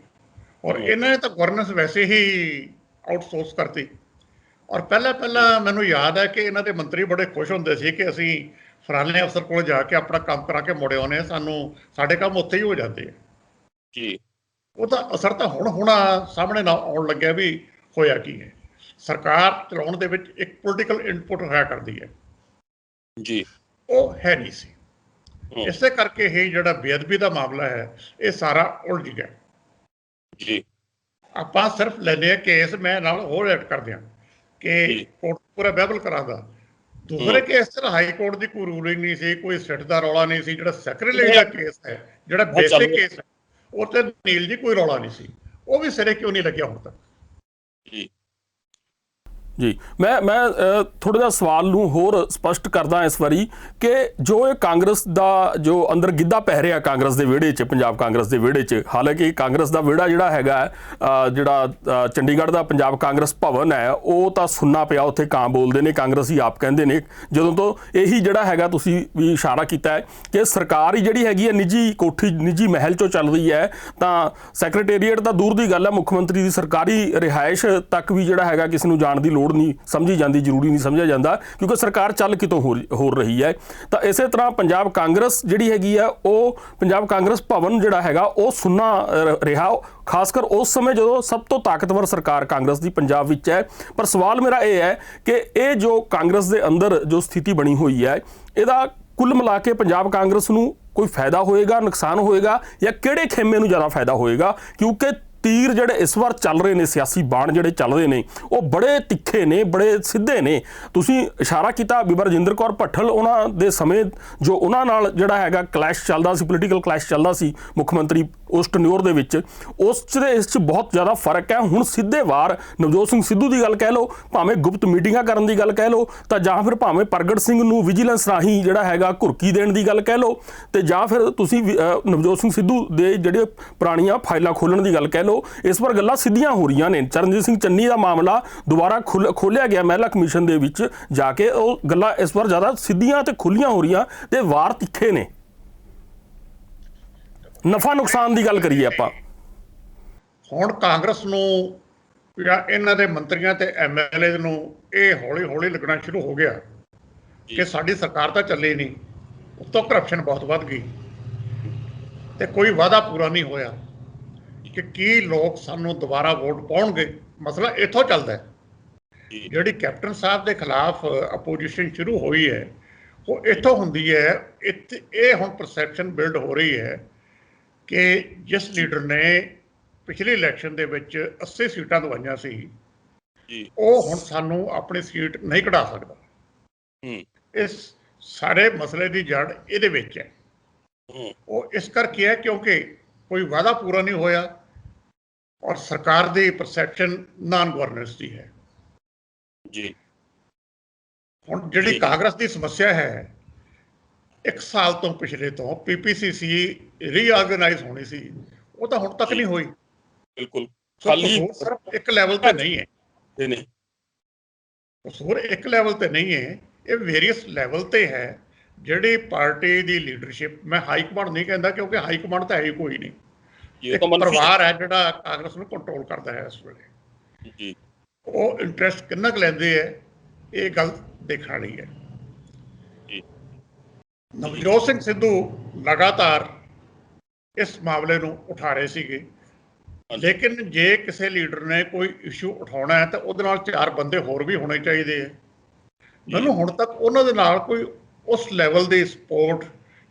ਔਰ ਇਹਨਾਂ ਨੇ ਤਾਂ ਗਵਰਨੈਂਸ ਵੈਸੇ ਹੀ ਆਊਟਸੋਰਸ ਕਰਤੀ। ਔਰ ਪਹਿਲਾਂ ਮੈਨੂੰ ਯਾਦ ਹੈ ਕਿ ਇਹਨਾਂ ਦੇ ਮੰਤਰੀ ਬੜੇ ਖੁਸ਼ ਹੁੰਦੇ ਸੀ ਕਿ ਅਸੀਂ ਫਲਾਣੇ ਅਫਸਰ ਕੋਲ ਜਾ ਕੇ ਆਪਣਾ ਕੰਮ ਕਰਾ ਕੇ ਮੁੜੇ ਆਉਂਦੇ ਹਾਂ, ਸਾਡੇ ਕੰਮ ਉੱਥੇ ਹੀ ਹੋ ਜਾਂਦੇ ਆ ਜੀ। ਉਹਦਾ ਅਸਰ ਤਾਂ ਹੁਣ ਸਾਹਮਣੇ ਨਾ ਆਉਣ ਲੱਗਿਆ ਵੀ ਹੋਇਆ ਕੀ ਹੈ। ਸਰਕਾਰ ਚਲਾਉਣ ਦੇ ਵਿੱਚ ਇੱਕ ਪੋਲੀਟੀਕਲ ਇਨਪੁਟ ਹੋਇਆ ਕਰਦੀ ਹੈ ਜੀ, ਉਹ ਹੈ ਨਹੀਂ ਸੀ। ਇਸੇ ਕਰਕੇ ਇਹ ਜਿਹੜਾ ਬੇਅਦਬੀ ਦਾ ਮਾਮਲਾ ਹੈ ਇਹ ਸਾਰਾ ਉਲਝ ਗਿਆ ਜੀ। ਆਪਾਂ ਸਿਰਫ ਲੈਂਦੇ ਆ ਕੇਸ, ਮੈਂ ਨਾਲ ਹੋਰ ਐਡ ਕਰ ਦਿਆਂ ਕਿ ਕੋਰਟ ਪੂਰਾ ਬਹਿਬਲ ਕਰਾਂਦਾ। ਦੂਸਰੇ ਕੇਸ 'ਚ ਹਾਈ ਕੋਰਟ ਦੀ ਕੋਈ ਰੂਲਿੰਗ ਨਹੀਂ ਸੀ, ਕੋਈ ਸਿੱਟ ਦਾ ਰੌਲਾ ਨਹੀਂ ਸੀ। ਜਿਹੜਾ ਸੈਕਰੇਟਰੀ ਦਾ ਕੇਸ ਹੈ, ਜਿਹੜਾ ਬੇਸਿਕ ਕੇਸ ਹੈ, ਉਹ ਤੇ ਨੀਲ ਜੀ ਕੋਈ ਰੌਲਾ ਨਹੀਂ ਸੀ। ਉਹ ਵੀ ਸਿਰੇ ਕਿਉਂ ਨਹੀਂ ਲੱਗਿਆ ਹੁਣ ਤੱਕ? ਜੀ ਮੈਂ ਥੋੜਾ ਜਿਹਾ ਸਵਾਲ ਨੂੰ ਹੋਰ ਸਪਸ਼ਟ ਕਰਦਾ ਇਸ ਵਾਰੀ ਕਿ ਜੋ ਇਹ ਕਾਂਗਰਸ ਦਾ ਜੋ ਅੰਦਰ ਗਿੱਧਾ ਪੈ ਰਿਹਾ ਕਾਂਗਰਸ ਦੇ ਵਿਹੜੇ 'ਚ, ਪੰਜਾਬ ਕਾਂਗਰਸ ਦੇ ਵਿਹੜੇ 'ਚ, ਹਾਲਾਂਕਿ ਕਾਂਗਰਸ ਦਾ ਵਿਹੜਾ ਜਿਹੜਾ ਹੈਗਾ ਜਿਹੜਾ ਚੰਡੀਗੜ੍ਹ ਦਾ ਪੰਜਾਬ ਕਾਂਗਰਸ ਭਵਨ ਹੈ ਉਹ ਤਾਂ ਸੁੰਨਾ ਪਿਆ, ਉੱਥੇ ਕਾਂ ਬੋਲਦੇ ਨੇ, ਕਾਂਗਰਸੀ ਆਪ ਕਹਿੰਦੇ ਨੇ। ਜਦੋਂ ਤੋਂ ਇਹੀ ਜਿਹੜਾ ਹੈਗਾ ਤੁਸੀਂ ਵੀ ਇਸ਼ਾਰਾ ਕੀਤਾ ਹੈ ਕਿ ਸਰਕਾਰ ਹੀ ਜਿਹੜੀ ਹੈਗੀ ਹੈ ਨਿੱਜੀ ਕੋਠੀ, ਨਿੱਜੀ ਮਹਿਲ 'ਚੋਂ ਚੱਲ ਰਹੀ ਹੈ, ਤਾਂ ਸੈਕਰਟੇਰੀਏਟ ਤਾਂ ਦੂਰ ਦੀ ਗੱਲ ਹੈ, ਮੁੱਖ ਮੰਤਰੀ ਦੀ ਸਰਕਾਰੀ ਰਿਹਾਇਸ਼ ਤੱਕ ਵੀ ਜਿਹੜਾ ਹੈਗਾ ਕਿਸੇ ਨੂੰ ਜਾਣ ਦੀ ਲੋੜ ਨਹੀਂ ਸਮਝੀ ਜਾਂਦੀ, ਜ਼ਰੂਰੀ ਨਹੀਂ ਸਮਝਿਆ ਜਾਂਦਾ, ਕਿਉਂਕਿ ਸਰਕਾਰ ਚੱਲ ਕਿਤੋਂ ਹੋ ਰਹੀ ਹੈ। ਤਾਂ ਇਸੇ ਤਰ੍ਹਾਂ ਪੰਜਾਬ ਕਾਂਗਰਸ ਜਿਹੜੀ ਹੈਗੀ ਆ, ਉਹ ਪੰਜਾਬ ਕਾਂਗਰਸ ਭਵਨ ਜਿਹੜਾ ਹੈਗਾ ਉਹ ਸੁੰਨਾ ਰਿਹਾ, ਖਾਸ ਕਰ ਉਸ ਸਮੇਂ ਜਦੋਂ ਸਭ ਤੋਂ ਤਾਕਤਵਰ ਸਰਕਾਰ ਕਾਂਗਰਸ ਦੀ ਪੰਜਾਬ ਵਿੱਚ ਹੈ। ਪਰ ਸਵਾਲ ਮੇਰਾ ਇਹ ਹੈ ਕਿ ਇਹ ਜੋ ਕਾਂਗਰਸ ਦੇ ਅੰਦਰ ਜੋ ਸਥਿਤੀ ਬਣੀ ਹੋਈ ਹੈ, ਇਹਦਾ ਕੁੱਲ ਮਿਲਾ ਕੇ ਪੰਜਾਬ ਕਾਂਗਰਸ ਨੂੰ ਕੋਈ ਫਾਇਦਾ ਹੋਏਗਾ, ਨੁਕਸਾਨ ਹੋਏਗਾ, ਜਾਂ ਕਿਹੜੇ ਖੇਮੇ ਨੂੰ ਜ਼ਿਆਦਾ ਫਾਇਦਾ ਹੋਏਗਾ? ਕਿਉਂਕਿ ਤੀਰ ਜਿਹੜੇ ਇਸ ਵਾਰ ਚੱਲ ਰਹੇ ਨੇ, ਸਿਆਸੀ ਬਾਣ ਜਿਹੜੇ ਚੱਲ ਰਹੇ ਨੇ, ਉਹ ਬੜੇ ਤਿੱਖੇ ਨੇ, ਬੜੇ ਸਿੱਧੇ ਨੇ। ਤੁਸੀਂ ਇਸ਼ਾਰਾ ਕੀਤਾ ਬੀਬਾ ਰਜਿੰਦਰ ਕੌਰ ਭੱਠਲ ਉਹਨਾਂ ਦੇ ਸਮੇਂ ਜੋ ਉਹਨਾਂ ਨਾਲ ਜਿਹੜਾ ਹੈਗਾ ਕਲੈਸ਼ ਚੱਲਦਾ ਸੀ, ਪੋਲੀਟੀਕਲ ਕਲੈਸ਼ ਚੱਲਦਾ ਸੀ ਮੁੱਖ ਮੰਤਰੀ ਉਸ ਟਨਿਓਰ ਦੇ ਵਿੱਚ, ਉਸ 'ਚ ਇਸ 'ਚ ਬਹੁਤ ਜ਼ਿਆਦਾ ਫਰਕ ਹੈ। ਹੁਣ ਸਿੱਧੇ ਵਾਰ ਨਵਜੋਤ ਸਿੰਘ ਸਿੱਧੂ ਦੀ ਗੱਲ ਕਹਿ ਲਓ, ਭਾਵੇਂ ਗੁਪਤ ਮੀਟਿੰਗਾਂ ਕਰਨ ਦੀ ਗੱਲ ਕਹਿ ਲਓ, ਤਾਂ ਜਾਂ ਫਿਰ ਭਾਵੇਂ ਪ੍ਰਗਟ ਸਿੰਘ ਨੂੰ ਵਿਜੀਲੈਂਸ ਰਾਹੀਂ ਜਿਹੜਾ ਹੈਗਾ ਘੁਰਕੀ ਦੇਣ ਦੀ ਗੱਲ ਕਹਿ ਲਓ, ਤੇ ਜਾਂ ਫਿਰ ਤੁਸੀਂ ਨਵਜੋਤ ਸਿੰਘ ਸਿੱਧੂ ਦੇ ਜਿਹੜੇ ਪੁਰਾਣੀਆਂ ਫਾਈਲਾਂ ਖੋਲ੍ਹਣ ਦੀ ਗੱਲ ਕਹਿ ਲਓ। ਇਸ ਵਾਰ ਗੱਲਾਂ ਸਿੱਧੀਆਂ ਹੋ ਰਹੀਆਂ ਨੇ। ਚਰਨਜੀਤ ਸਿੰਘ ਚੰਨੀ ਦਾ ਮਾਮਲਾ ਦੁਬਾਰਾ ਖੋਲ੍ਹਿਆ ਗਿਆ ਮਹਿਲਾ ਕਮਿਸ਼ਨ ਦੇ ਵਿੱਚ ਜਾ ਕੇ, ਉਹ ਗੱਲਾਂ ਇਸ ਵਾਰ ਜ਼ਿਆਦਾ ਸਿੱਧੀਆਂ ਤੇ ਖੁੱਲੀਆਂ ਹੋ ਰਹੀਆਂ ਤੇ ਵਾਰ ਤਿੱਖੇ ਨੇ। ਨਫਾ ਨੁਕਸਾਨ ਦੀ ਗੱਲ ਕਰੀਏ ਆਪਾਂ, ਹੁਣ ਕਾਂਗਰਸ ਨੂੰ ਜਾਂ ਇਹਨਾਂ ਦੇ ਮੰਤਰੀਆਂ ਤੇ MLA ਨੂੰ ਇਹ ਹੌਲੀ ਲੱਗਣਾ ਸ਼ੁਰੂ ਹੋ ਗਿਆ ਕਿ ਸਾਡੀ ਸਰਕਾਰ ਤਾਂ ਚੱਲੀ ਨਹੀਂ, ਉੱਤੋਂ ਕਰਪਸ਼ਨ ਬਹੁਤ ਵੱਧ ਗਈ ਤੇ ਕੋਈ ਵਾਅਦਾ ਪੂਰਾ ਨਹੀਂ ਹੋਇਆ ਕਿ ਕੀ ਲੋਕ ਸਾਨੂੰ ਦੁਬਾਰਾ ਵੋਟ ਪਾਉਣਗੇ। ਮਸਲਾ ਇੱਥੋਂ ਚੱਲਦਾ ਹੈ। ਜਿਹੜੀ ਕੈਪਟਨ ਸਾਹਿਬ ਦੇ ਖਿਲਾਫ ਅਪੋਜੀਸ਼ਨ ਸ਼ੁਰੂ ਹੋਈ ਹੈ ਉਹ ਇੱਥੋਂ ਹੁੰਦੀ ਹੈ। ਇੱਥੇ ਇਹ ਹੁਣ ਪਰਸੈਪਸ਼ਨ ਬਿਲਡ ਹੋ ਰਹੀ ਹੈ ਕਿ ਜਿਸ ਲੀਡਰ ਨੇ ਪਿਛਲੀ ਇਲੈਕਸ਼ਨ ਦੇ ਵਿੱਚ 80 ਸੀਟਾਂ ਦਵਾਈਆਂ ਸੀ, ਉਹ ਹੁਣ ਸਾਨੂੰ ਆਪਣੀ ਸੀਟ ਨਹੀਂ ਕਢਾ ਸਕਦਾ। ਇਸ ਸਾਰੇ ਮਸਲੇ ਦੀ ਜੜ ਇਹਦੇ ਵਿੱਚ ਹੈ। ਉਹ ਇਸ ਕਰਕੇ ਹੈ ਕਿਉਂਕਿ ਕੋਈ ਵਾਅਦਾ ਪੂਰਾ ਨਹੀਂ ਹੋਇਆ ਔਰ ਸਰਕਾਰ ਦੀ ਪਰਸੈਪਸ਼ਨ ਨਾਨ ਗਵਰਨੈਂਸ ਦੀ ਹੈ ਜੀ। ਹੁਣ ਜਿਹੜੀ ਕਾਂਗਰਸ ਦੀ ਸਮੱਸਿਆ ਹੈ, 1 ਸਾਲ ਤੋਂ ਪਿਛਲੇ ਤੋਂ PPCC ਰੀਆਰਗੇਨਾਈਜ਼ ਹੋਣੀ ਸੀ, ਉਹ ਤਾਂ ਹੁਣ ਤੱਕ ਨਹੀਂ ਹੋਈ। ਬਿਲਕੁਲ ਖਾਲੀ ਸਿਰਫ ਇੱਕ ਲੈਵਲ ਤੇ ਨਹੀਂ ਹੈ, ਨਹੀਂ ਕਸੂਰ ਇੱਕ ਲੈਵਲ ਤੇ ਨਹੀਂ ਹੈ, ਇਹ ਵੇਰੀਅਸ ਲੈਵਲ ਤੇ ਹੈ। ਜਿਹੜੀ ਪਾਰਟੀ ਦੀ ਲੀਡਰਸ਼ਿਪ, ਮੈਂ ਹਾਈ ਕਮਾਂਡ ਨਹੀਂ ਕਹਿੰਦਾ ਕਿਉਂਕਿ ਹਾਈ ਕਮਾਂਡ ਤਾਂ ਹੈ ਹੀ ਕੋਈ ਨਹੀਂ, ਇੱਕ ਪਰਿਵਾਰ ਹੈ ਜਿਹੜਾ ਕਾਂਗਰਸ ਨੂੰ ਕੰਟਰੋਲ ਕਰਦਾ ਹੈ ਇਸ ਵੇਲੇ ਜੀ। ਉਹ ਇੰਟਰਸਟ ਕਿੰਨਾ ਕੁ ਲੈਂਦੇ ਹੈ, ਇਹ ਗੱਲ ਦੇਖਣ ਵਾਲੀ ਹੈ। ਨਵਜੋਤ ਸਿੰਘ ਸਿੱਧੂ ਲਗਾਤਾਰ ਇਸ ਮਾਮਲੇ ਨੂੰ ਉਠਾ ਰਹੇ ਸੀਗੇ, ਲੇਕਿਨ ਜੇ ਕਿਸੇ ਲੀਡਰ ਨੇ ਕੋਈ ਇਸ਼ੂ ਉਠਾਉਣਾ ਹੈ ਤਾਂ ਉਹਦੇ ਨਾਲ 4 ਬੰਦੇ ਹੋਰ ਵੀ ਹੋਣੇ ਚਾਹੀਦੇ ਹੈ। ਮੈਨੂੰ ਹੁਣ ਤੱਕ ਉਹਨਾਂ ਦੇ ਨਾਲ ਕੋਈ ਉਸ ਲੈਵਲ ਦੀ ਸਪੋਰਟ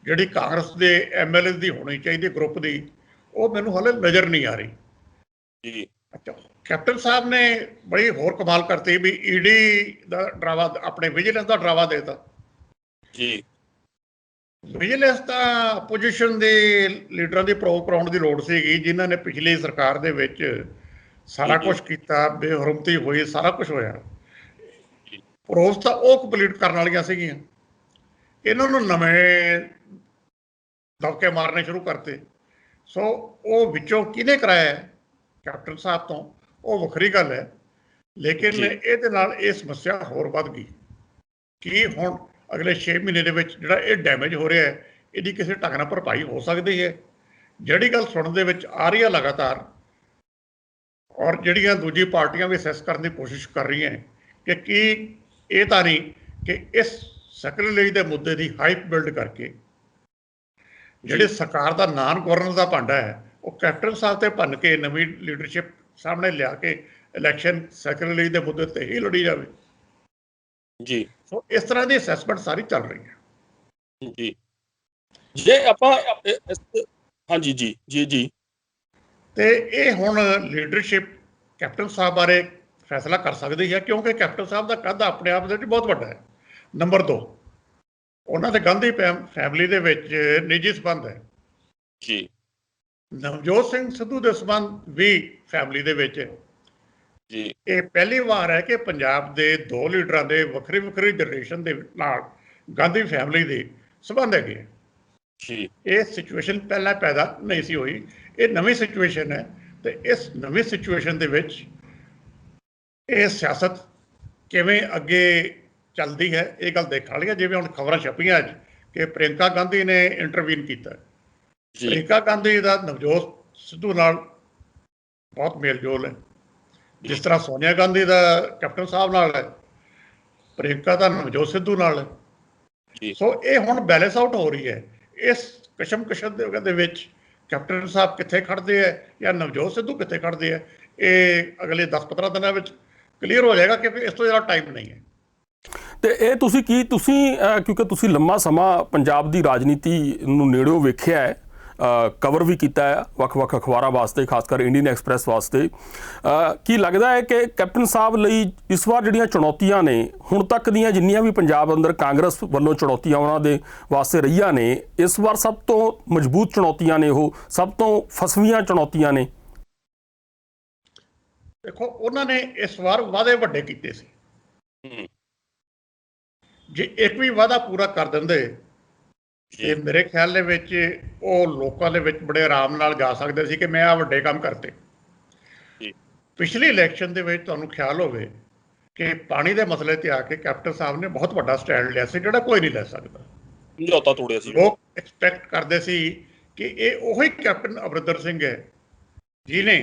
ਜਿਹੜੀ ਕਾਂਗਰਸ ਦੇ MLA ਦੀ ਹੋਣੀ ਚਾਹੀਦੀ ਗਰੁੱਪ ਦੀ, ਉਹ ਮੈਨੂੰ ਹਾਲੇ ਨਜ਼ਰ ਨਹੀਂ ਆ ਰਹੀ ਜੀ। ਅੱਛਾ, ਕੈਪਟਨ ਸਾਹਿਬ ਨੇ ਬੜੀ ਹੋਰ ਕਮਾਲ ਕਰਤੀ ਵੀ ED ਦਾ ਡਰਾਵਾ, ਆਪਣੇ ਵਿਜੀਲੈਂਸ ਦਾ ਡਰਾਵਾ ਦੇਤਾ ਜੀ। ਵਿਜੀਲੈਂਸ ਤਾਂ ਆਪੋਜੀਸ਼ਨ ਦੇ ਲੀਡਰਾਂ ਦੀ ਪ੍ਰੋਵ ਕਰਾਉਣ ਦੀ ਲੋੜ ਸੀਗੀ, ਜਿਨ੍ਹਾਂ ਨੇ ਪਿਛਲੀ ਸਰਕਾਰ ਦੇ ਵਿੱਚ ਸਾਰਾ ਕੁਝ ਕੀਤਾ, ਬੇਹਰਮਤੀ ਹੋਈ, ਸਾਰਾ ਕੁਝ ਹੋਇਆ। ਪ੍ਰੋਵ ਤਾਂ ਉਹ ਕੰਪਲੀਟ ਕਰਨ ਵਾਲੀਆਂ ਸੀਗੀਆਂ, ਇਹਨਾਂ ਨੂੰ ਨਵੇਂ ਦਬਕੇ ਮਾਰਨੇ ਸ਼ੁਰੂ ਕਰਤੇ। ਸੋ ਉਹ ਵਿੱਚੋਂ ਕਿਹਨੇ ਕਰਾਇਆ, ਕੈਪਟਨ ਸਾਹਿਬ ਤੋਂ, ਉਹ ਵੱਖਰੀ ਗੱਲ ਹੈ। ਲੇਕਿਨ ਇਹਦੇ ਨਾਲ ਇਹ ਸਮੱਸਿਆ ਹੋਰ ਵੱਧ ਗਈ ਕਿ ਹੁਣ ਅਗਲੇ 6 ਮਹੀਨੇ ਦੇ ਵਿੱਚ ਜਿਹੜਾ ਇਹ ਡੈਮੇਜ ਹੋ ਰਿਹਾ ਹੈ, ਇਹਦੀ ਕਿਸੇ ਢੰਗ ਨਾਲ ਭਰਪਾਈ ਹੋ ਸਕਦੀ ਹੈ। ਜਿਹੜੀ ਗੱਲ ਸੁਣਨ ਦੇ ਵਿੱਚ ਆ ਰਹੀ ਹੈ ਲਗਾਤਾਰ, ਔਰ ਜਿਹੜੀਆਂ ਦੂਜੀ ਪਾਰਟੀਆਂ ਵੀ ਅਸੈਸ ਕਰਨ ਦੀ ਕੋਸ਼ਿਸ਼ ਕਰ ਰਹੀਆਂ ਕਿ ਕੀ ਇਹ ਤਾਂ ਨਹੀਂ ਕਿ ਇਸ ਸੈਕਟਰੀ ਦੇ ਮੁੱਦੇ ਦੀ ਹਾਈਪ ਬਿਲਡ ਕਰਕੇ ਜਿਹੜੇ ਸਰਕਾਰ ਦਾ ਨਾਨ ਗਵਰਨਰ ਦਾ ਭਾਂਡਾ ਹੈ ਉਹ ਕੈਪਟਨ ਸਾਹਿਬ ਤੇ ਭੰਨ ਕੇ ਨਵੀਂ ਲੀਡਰਸ਼ਿਪ ਸਾਹਮਣੇ ਲਿਆ ਕੇ ਇਲੈਕਸ਼ਨ ਸੈਕਟਰੀ ਦੇ ਮੁੱਦੇ ਤੇ ਹੀ ਲੜੀ ਜਾਵੇ ਜੀ। ਸੋ ਇਸ ਤਰ੍ਹਾਂ ਦੀ ਅਸੈਸਮੈਂਟ ਸਾਰੀ ਚੱਲ ਰਹੀ ਹੈ ਜੀ ਜੇ ਆਪਾਂ ਹਾਂਜੀ ਜੀ ਜੀ ਜੀ ਤੇ ਇਹ ਹੁਣ ਲੀਡਰਸ਼ਿਪ ਕੈਪਟਨ ਸਾਹਿਬ ਬਾਰੇ ਫੈਸਲਾ ਕਰ ਸਕਦੀ ਹੈ ਕਿਉਂਕਿ ਕੈਪਟਨ ਸਾਹਿਬ ਦਾ ਕੱਦ ਆਪਣੇ ਆਪ ਦੇ ਵਿੱਚ ਬਹੁਤ ਵੱਡਾ ਹੈ। ਨੰਬਰ 2, ਉਹਨਾਂ ਦੇ ਗਾਂਧੀ ਫੈਮਿਲੀ ਦੇ ਵਿੱਚ ਨਿੱਜੀ ਸੰਬੰਧ ਹੈ ਜੀ। ਨਵਜੋਤ ਸਿੰਘ ਸਿੱਧੂ ਦੇ ਸੰਬੰਧ ਵੀ ਫੈਮਿਲੀ ਦੇ ਵਿੱਚ ਜੀ। ਇਹ ਪਹਿਲੀ ਵਾਰ ਹੈ ਕਿ ਪੰਜਾਬ ਦੇ 2 ਲੀਡਰਾਂ ਦੇ ਵੱਖਰੀ ਵੱਖਰੀ ਜਨਰੇਸ਼ਨ ਦੇ ਨਾਲ ਗਾਂਧੀ ਫੈਮਿਲੀ ਦੇ ਸੰਬੰਧ ਹੈਗੇ ਜੀ। ਇਹ ਸਿਚੁਏਸ਼ਨ ਪਹਿਲਾਂ ਪੈਦਾ ਨਹੀਂ ਸੀ ਹੋਈ, ਇਹ ਨਵੀਂ ਸਿਚੁਏਸ਼ਨ ਹੈ ਤੇ ਇਸ ਨਵੀਂ ਸਿਚੁਏਸ਼ਨ ਦੇ ਵਿੱਚ ਇਹ ਸਿਆਸਤ ਕਿਵੇਂ ਅੱਗੇ ਚੱਲਦੀ ਹੈ ਇਹ ਗੱਲ ਦੇਖਣ ਵਾਲੀ ਹੈ। ਜਿਵੇਂ ਹੁਣ ਖਬਰਾਂ ਛਪੀਆਂ ਅੱਜ ਕਿ ਪ੍ਰਿੰਕਾ ਗਾਂਧੀ ਨੇ ਇੰਟਰਵੀਨ ਕੀਤਾ। ਪ੍ਰਿੰਕਾ ਗਾਂਧੀ ਦਾ ਨਵਜੋਤ ਸਿੱਧੂ ਨਾਲ ਬਹੁਤ ਮੇਲ ਜੋਲ ਹੈ, ਜਿਸ ਤਰ੍ਹਾਂ ਸੋਨੀਆ ਗਾਂਧੀ ਦਾ ਕੈਪਟਨ ਸਾਹਿਬ ਨਾਲ ਹੈ, ਪ੍ਰਿੰਕਾ ਦਾ ਨਵਜੋਤ ਸਿੱਧੂ ਨਾਲ ਹੈ। ਸੋ ਇਹ ਹੁਣ ਬੈਲੈਂਸ ਆਊਟ ਹੋ ਰਹੀ ਹੈ। ਇਸ ਕਸ਼ਮਕਸ਼ ਦੇ ਵਿੱਚ ਕੈਪਟਨ ਸਾਹਿਬ ਕਿੱਥੇ ਖੜਦੇ ਹੈ ਜਾਂ ਨਵਜੋਤ ਸਿੱਧੂ ਕਿੱਥੇ ਖੜਦੇ ਹੈ, ਇਹ ਅਗਲੇ 10-15 ਦਿਨਾਂ ਵਿੱਚ ਕਲੀਅਰ ਹੋ ਜਾਏਗਾ ਕਿਉਂਕਿ ਇਸ ਤੋਂ ਜ਼ਿਆਦਾ ਟਾਈਮ ਨਹੀਂ ਹੈ। ਤੇ ਇਹ ਤੁਸੀਂ ਕਿਉਂਕਿ ਤੁਸੀਂ ਲੰਮਾ ਸਮਾਂ ਪੰਜਾਬ ਦੀ ਰਾਜਨੀਤੀ ਨੂੰ ਨੇੜਿਓਂ ਵੇਖਿਆ ਹੈ, ਕਵਰ ਵੀ ਕੀਤਾ ਹੈ ਵੱਖ-ਵੱਖ ਅਖਬਾਰਾਂ ਵਾਸਤੇ, ਖਾਸ ਕਰ ਇੰਡੀਅਨ ਐਕਸਪ੍ਰੈਸ ਵਾਸਤੇ, ਕੀ ਲੱਗਦਾ ਹੈ ਕਿ ਕੈਪਟਨ ਸਾਹਿਬ ਲਈ ਇਸ ਵਾਰ ਜਿਹੜੀਆਂ ਚੁਣੌਤੀਆਂ ਨੇ ਹੁਣ ਤੱਕ ਦੀਆਂ ਜਿੰਨੀਆਂ ਵੀ ਪੰਜਾਬ ਅੰਦਰ ਕਾਂਗਰਸ ਵੱਲੋਂ ਚੁਣੌਤੀਆਂ ਉਹਨਾਂ ਦੇ ਵਾਸਤੇ ਰਹੀਆਂ ਨੇ, ਇਸ ਵਾਰ ਸਭ ਤੋਂ ਮਜ਼ਬੂਤ ਚੁਣੌਤੀਆਂ ਨੇ, ਉਹ ਸਭ ਤੋਂ ਫਸਵੀਆਂ ਚੁਣੌਤੀਆਂ ਨੇ? ਦੇਖੋ, ਉਹਨਾਂ ਨੇ ਇਸ ਵਾਰ ਵਾਅਦੇ ਵੱਡੇ ਕੀਤੇ ਸੀ। ਜੇ ਇੱਕ ਵੀ ਵਾਅਦਾ ਪੂਰਾ ਕਰ ਦਿੰਦੇ ਤੇ ਮੇਰੇ ਖਿਆਲ ਦੇ ਵਿੱਚ ਉਹ ਲੋਕਾਂ ਦੇ ਵਿੱਚ ਬੜੇ ਆਰਾਮ ਨਾਲ ਜਾ ਸਕਦੇ ਸੀ ਕਿ ਮੈਂ ਆਹ ਵੱਡੇ ਕੰਮ ਕਰਤੇ। ਪਿਛਲੀ ਇਲੈਕਸ਼ਨ ਦੇ ਵਿੱਚ ਤੁਹਾਨੂੰ ਖਿਆਲ ਹੋਵੇ ਕਿ ਪਾਣੀ ਦੇ ਮਸਲੇ ਤੇ ਆ ਕੇ ਕੈਪਟਨ ਸਾਹਿਬ ਨੇ ਬਹੁਤ ਵੱਡਾ ਸਟੈਂਡ ਲਿਆ ਸੀ ਜਿਹੜਾ ਕੋਈ ਨਹੀਂ ਲੈ ਸਕਦਾ। ਸਮਝੌਤਾ ਤੋੜਿਆ ਸੀ। ਲੋਕ ਐਕਸਪੈਕਟ ਕਰਦੇ ਸੀ ਕਿ ਇਹ ਉਹੀ ਕੈਪਟਨ ਅਮਰਿੰਦਰ ਸਿੰਘ ਹੈ ਜਿਹਨੇ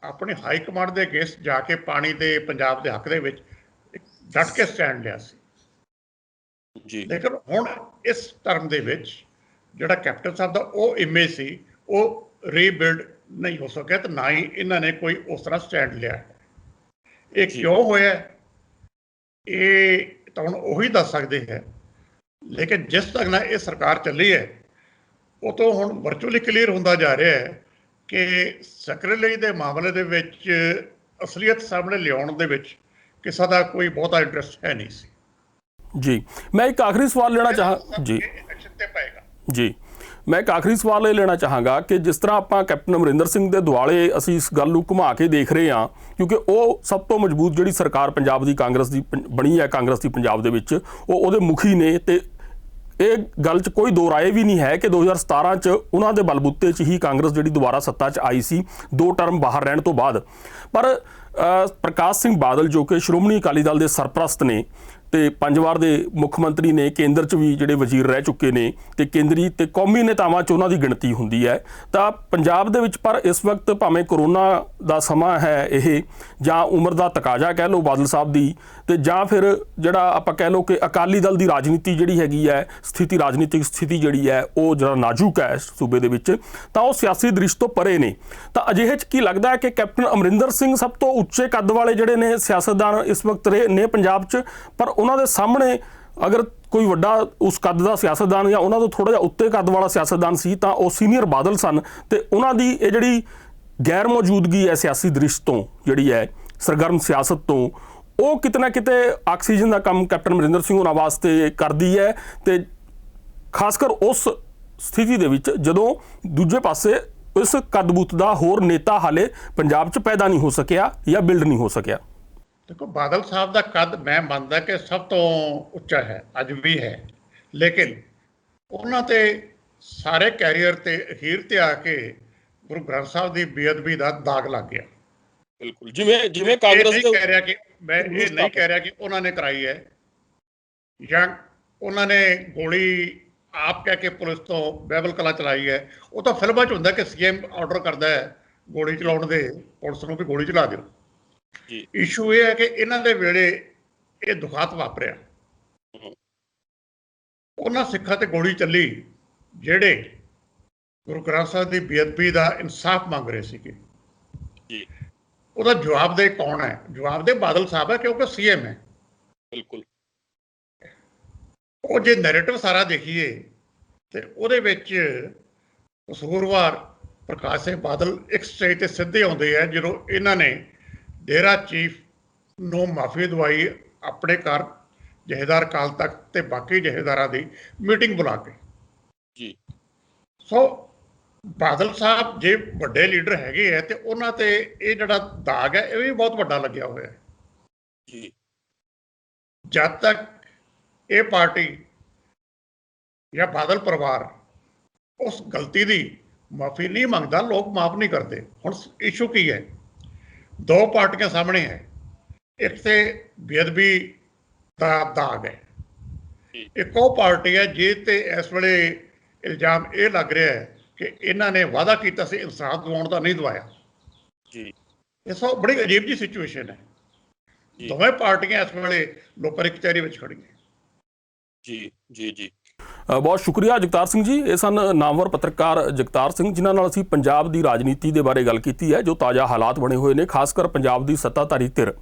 ਆਪਣੇ ਹਾਈ ਕਮਾਂਡ ਦੇ ਅਗੇਂਸਟ ਜਾ ਕੇ ਪਾਣੀ ਦੇ ਪੰਜਾਬ ਦੇ ਹੱਕ ਦੇ ਵਿੱਚ ਡਟ ਕੇ ਸਟੈਂਡ ਲਿਆ ਸੀ। ਲੇਕਿਨ ਹੁਣ ਇਸ ਟਰਮ ਦੇ ਵਿੱਚ ਜਿਹੜਾ ਕੈਪਟਨ ਸਾਹਿਬ ਦਾ ਉਹ ਇਮੇਜ ਸੀ ਉਹ ਰੀਬਿਲਡ ਨਹੀਂ ਹੋ ਸਕਿਆ ਤੇ ਨਾ ਹੀ ਇਹਨਾਂ ਨੇ ਕੋਈ ਉਸ ਤਰ੍ਹਾਂ ਸਟੈਂਡ ਲਿਆ। ਇਹ ਕਿਉਂ ਹੋਇਆ ਇਹ ਤਾਂ ਹੁਣ ਉਹੀ ਦੱਸ ਸਕਦੇ ਹੈ, ਲੇਕਿਨ ਜਿਸ ਤੱਕ ਨਾ ਇਹ ਸਰਕਾਰ ਚੱਲੀ ਹੈ ਉਹ ਤੋਂ ਹੁਣ ਵਰਚੁਅਲੀ ਕਲੀਅਰ ਹੁੰਦਾ ਜਾ ਰਿਹਾ ਹੈ ਕਿ ਸੈਕਟਰੀ ਦੇ ਮਾਮਲੇ ਦੇ ਵਿੱਚ ਅਸਲੀਅਤ ਸਾਹਮਣੇ ਲਿਆਉਣ ਦੇ ਵਿੱਚ ਕਿਸੇ ਦਾ ਕੋਈ ਬਹੁਤਾ ਇੰਟਰਸਟ ਹੈ ਨਹੀਂ ਸੀ। ਜੀ, ਮੈਂ ਇੱਕ ਆਖਰੀ ਸਵਾਲ ਲੈਣਾ ਇਹ ਲੈਣਾ ਚਾਹਾਂਗਾ ਕਿ ਜਿਸ ਤਰ੍ਹਾਂ ਆਪਾਂ ਕੈਪਟਨ ਅਮਰਿੰਦਰ ਸਿੰਘ ਦੇ ਦੁਆਲੇ ਅਸੀਂ ਇਸ ਗੱਲ ਨੂੰ ਘੁਮਾ ਕੇ ਦੇਖ ਰਹੇ ਹਾਂ ਕਿਉਂਕਿ ਉਹ ਸਭ ਤੋਂ ਮਜ਼ਬੂਤ ਜਿਹੜੀ ਸਰਕਾਰ ਪੰਜਾਬ ਦੀ ਕਾਂਗਰਸ ਦੀ ਬਣੀ ਹੈ, ਕਾਂਗਰਸ ਦੀ ਪੰਜਾਬ ਦੇ ਵਿੱਚ ਉਹਦੇ ਮੁਖੀ ਨੇ, ਤੇ ਇਹ ਗੱਲ 'ਚ ਕੋਈ ਦੋ ਰਾਏ ਵੀ ਨਹੀਂ ਹੈ ਕਿ 2017 'ਚ ਉਹਨਾਂ ਦੇ ਬਲਬੂਤੇ 'ਚ ਹੀ ਕਾਂਗਰਸ ਜਿਹੜੀ ਦੁਬਾਰਾ ਸੱਤਾ 'ਚ ਆਈ ਸੀ 2 ਟਰਮ ਬਾਹਰ ਰਹਿਣ ਤੋਂ ਬਾਅਦ। ਪਰ ਪ੍ਰਕਾਸ਼ ਸਿੰਘ ਬਾਦਲ ਜੋ ਕਿ ਸ਼੍ਰੋਮਣੀ ਅਕਾਲੀ ਦਲ ਦੇ ਸਰਪ੍ਰਸਤ ਨੇ ਤੇ 5 ਵਾਰ ਦੇ ਮੁੱਖ ਮੰਤਰੀ ਨੇ, ਕੇਂਦਰ 'ਚ ਵੀ ਜਿਹੜੇ ਵਜ਼ੀਰ ਰਹਿ ਚੁੱਕੇ ਨੇ ਤੇ ਕੇਂਦਰੀ ਤੇ ਕੌਮੀ ਨੇਤਾਵਾਂ 'ਚ ਉਹਨਾਂ ਦੀ ਗਿਣਤੀ ਹੁੰਦੀ ਹੈ, ਤਾਂ ਪੰਜਾਬ ਦੇ ਵਿੱਚ ਪਰ ਇਸ ਵਕਤ ਭਾਵੇਂ ਕਰੋਨਾ ਦਾ ਸਮਾਂ ਹੈ ਇਹ ਜਾਂ ਉਮਰ ਦਾ ਤਕਾਜ਼ਾ ਕਹਿ ਲਓ ਬਾਦਲ ਸਾਹਿਬ ਦੀ, ਤੇ ਜਾਂ ਫਿਰ ਜਿਹੜਾ ਆਪਾਂ ਕਹਿ ਲਓ ਕਿ ਅਕਾਲੀ ਦਲ ਦੀ ਰਾਜਨੀਤੀ ਜਿਹੜੀ ਹੈਗੀ ਹੈ ਰਾਜਨੀਤਿਕ ਸਥਿਤੀ ਜਿਹੜੀ ਹੈ ਉਹ ਜਿਹੜਾ ਨਾਜ਼ੁਕ ਹੈ ਸੂਬੇ ਦੇ ਵਿੱਚ, ਤਾਂ ਉਹ ਸਿਆਸੀ ਦ੍ਰਿਸ਼ ਤੋਂ ਪਰੇ ਨੇ। ਤਾਂ ਅਜਿਹੇ 'ਚ ਕੀ ਲੱਗਦਾ ਹੈ ਕਿ ਕੈਪਟਨ ਅਮਰਿੰਦਰ ਸਿੰਘ ਸਭ ਤੋਂ ਉੱਚੇ ਕੱਦ ਵਾਲੇ ਜਿਹੜੇ ਨੇ ਸਿਆਸਤਦਾਨ ਇਸ ਵਕਤ ਨੇ ਪੰਜਾਬ 'ਚ, ਪਰ ਉਹਨਾਂ ਦੇ ਸਾਹਮਣੇ ਅਗਰ ਕੋਈ ਵੱਡਾ ਉਸ ਕੱਦ ਦਾ ਸਿਆਸਤਦਾਨ ਜਾਂ ਉਹਨਾਂ ਤੋਂ ਥੋੜ੍ਹਾ ਜਿਹਾ ਉੱਤੇ ਕੱਦ ਵਾਲਾ ਸਿਆਸਤਦਾਨ ਸੀ ਤਾਂ ਉਹ ਸੀਨੀਅਰ ਬਾਦਲ ਸਨ, ਤੇ ਉਹਨਾਂ ਦੀ ਇਹ ਜਿਹੜੀ ਗੈਰ ਮੌਜੂਦਗੀ ਹੈ ਸਿਆਸੀ ਦ੍ਰਿਸ਼ ਤੋਂ, ਜਿਹੜੀ ਹੈ ਸਰਗਰਮ ਸਿਆਸਤ ਤੋਂ, ਉਹ ਕਿਤੇ ਨਾ ਕਿਤੇ ਆਕਸੀਜਨ ਦਾ ਕੰਮ ਕੈਪਟਨ ਅਮਰਿੰਦਰ ਸਿੰਘ ਉਹਨਾਂ ਵਾਸਤੇ ਕਰਦੀ ਹੈ। ਤੇ ਖਾਸ ਕਰ ਉਸ ਸਥਿਤੀ ਦੇ ਵਿੱਚ ਜਦੋਂ ਦੂਜੇ ਪਾਸੇ ਇਸ ਕੱਦ-ਬੂਤ ਦਾ ਹੋਰ ਨੇਤਾ ਹਾਲੇ ਪੰਜਾਬ 'ਚ ਪੈਦਾ ਨਹੀਂ ਹੋ ਸਕਿਆ ਜਾਂ ਬਿਲਡ ਨਹੀਂ ਹੋ ਸਕਿਆ। ਦੇਖੋ, ਬਾਦਲ ਸਾਹਿਬ ਦਾ ਕੱਦ ਮੈਂ ਮੰਨਦਾ ਕਿ ਸਭ ਤੋਂ ਉੱਚਾ ਹੈ, ਅੱਜ ਵੀ ਹੈ, ਲੇਕਿਨ ਉਹਨਾਂ ਤੇ ਸਾਰੇ ਕੈਰੀਅਰ ਤੇ ਅਖੀਰ ਤੇ ਆ ਕੇ ਗੁਰੂ ਗ੍ਰੰਥ ਸਾਹਿਬ ਦੀ ਬੇਅਦਬੀ ਦਾ ਦਾਗ ਲੱਗ ਗਿਆ। ਬਿਲਕੁਲ, ਜਿਵੇਂ ਕਾਂਗਰਸ ਨਹੀਂ ਕਹਿ ਰਿਹਾ ਕਿ ਮੈਂ ਇਹ ਨਹੀਂ ਕਹਿ ਰਿਹਾ ਕਿ ਉਹਨਾਂ ਨੇ ਕਰਾਈ ਹੈ ਜਾਂ ਉਹਨਾਂ ਨੇ ਗੋਲੀ ਆਪ ਕਹਿ ਕੇ ਪੁਲਿਸ ਤੋਂ ਬਾਈਬਲ ਕਲਾ ਚਲਾਈ ਹੈ। ਉਹ ਤਾਂ ਫਿਲਮਾਂ 'ਚ ਹੁੰਦਾ ਕਿ ਸੀਐਮ ਆਰਡਰ ਕਰਦਾ ਹੈ ਗੋਲੀ ਚਲਾਉਣ ਦੇ, ਪੁਲਿਸ ਨੂੰ ਵੀ ਗੋਲੀ ਚਲਾ ਦਿਓ। ਇਸ਼ੂ ਇਹ ਹੈ ਕਿ ਇਹਨਾਂ ਦੇ ਵੇਲੇ ਇਹ ਦੁਖਾਂਤ ਵਾਪਰਿਆ। ਹਮ, ਉਹਨਾਂ ਸਿੱਖਾਂ ਤੇ ਗੋਲੀ ਚੱਲੀ ਜਿਹੜੇ ਗੁਰੂ ਗ੍ਰੰਥ ਸਾਹਿਬ ਦੀ ਬੇਅਦਬੀ ਦਾ ਇਨਸਾਫ ਮੰਗ ਰਹੇ ਸੀਗੇ। ਜੀ ਉਹਦਾ ਜਵਾਬਦੇਹ ਕੌਣ ਹੈ? ਜਵਾਬਦੇਹ ਬਾਦਲ ਸਾਹਿਬ ਹੈ, ਕਿਉਂਕਿ ਸੀਐਮ ਹੈ। ਬਿਲਕੁਲ। ਉਹ ਜੇ ਨੈਰੇਟਿਵ ਸਾਰਾ ਦੇਖੀਏ ਤੇ ਉਹਦੇ ਵਿੱਚ ਕਸੂਰਵਾਰ ਪ੍ਰਕਾਸ਼ ਸਿੰਘ ਬਾਦਲ ਇੱਕ ਸਟੇਜ ਤੇ ਸਿੱਧੇ ਆਉਂਦੇ ਆ ਜਦੋਂ ਇਹਨਾਂ ਨੇ ਡੇਰਾ ਚੀਫ ਨੂੰ ਮਾਫੀ ਦਵਾਈ ਆਪਣੇ ਘਰ ਜਥੇਦਾਰ ਅਕਾਲ ਤਖਤ ਤੇ ਬਾਕੀ ਜਥੇਦਾਰਾਂ ਦੀ ਮੀਟਿੰਗ ਬੁਲਾ ਕੇ। ਜੀ ਸੋ ਬਾਦਲ ਸਾਹਿਬ ਜੇ ਵੱਡੇ ਲੀਡਰ ਹੈਗੇ ਆ ਤੇ ਉਹਨਾਂ ਤੇ ਇਹ ਜਿਹੜਾ ਦਾਗ ਹੈ ਇਹ ਵੀ ਬਹੁਤ ਵੱਡਾ ਲੱਗਿਆ ਹੋਇਆ ਹੈ। ਜੀ ਜਦ ਤੱਕ ਇਹ ਪਾਰਟੀ ਜਾਂ ਬਾਦਲ ਪਰਿਵਾਰ ਉਸ ਗਲਤੀ ਦੀ ਮਾਫੀ ਨਹੀਂ ਮੰਗਦਾ, ਲੋਕ ਮਾਫ ਨਹੀਂ ਕਰਦੇ। ਹੁਣ ਇਸ਼ੂ ਕੀ ਹੈ? ਦੋ ਪਾਰਟੀਆਂ ਸਾਹਮਣੇ ਹੈ। ਇੱਕ ਤੇ ਬੇਅਦਬੀ ਦਾ ਦਾਗ ਹੈ, ਇੱਕ ਉਹ ਪਾਰਟੀ ਹੈ ਜਿਸ ਤੇ ਇਸ ਵੇਲੇ ਇਲਜ਼ਾਮ ਇਹ ਲੱਗ ਰਿਹਾ ਹੈ ਕਿ ਇਹਨਾਂ ਨੇ ਵਾਅਦਾ ਕੀਤਾ ਸੀ ਇਨਸਾਫ ਦਿਵਾਉਣ ਦਾ, ਨਹੀਂ ਦਵਾਇਆ। ਜੀ ਇਹ ਸਭ ਬੜੀ ਅਜੀਬ ਜੀ ਸਿਚੁਏਸ਼ਨ ਹੈ। ਦੋਵੇਂ ਪਾਰਟੀਆਂ ਇਸ ਵੇਲੇ ਲੋਕਾਂ ਦੀ ਕਚਹਿਰੀ ਵਿੱਚ ਖੜੀਆਂ। ਜੀ ਜੀ ਜੀ ਬਹੁਤ ਸ਼ੁਕਰੀਆ ਜਗਤਾਰ ਸਿੰਘ ਜੀ। ਇਹ ਸਨ ਨਾਮਵਰ ਪੱਤਰਕਾਰ ਜਗਤਾਰ ਸਿੰਘ, ਜਿਨ੍ਹਾਂ ਨਾਲ ਅਸੀਂ ਪੰਜਾਬ ਦੀ ਰਾਜਨੀਤੀ ਦੇ ਬਾਰੇ ਗੱਲ ਕੀਤੀ ਹੈ, ਜੋ ਤਾਜ਼ਾ ਹਾਲਾਤ ਬਣੇ ਹੋਏ ਨੇ, ਖਾਸ ਕਰ ਪੰਜਾਬ ਦੀ ਸੱਤਾਧਾਰੀ ਧਿਰ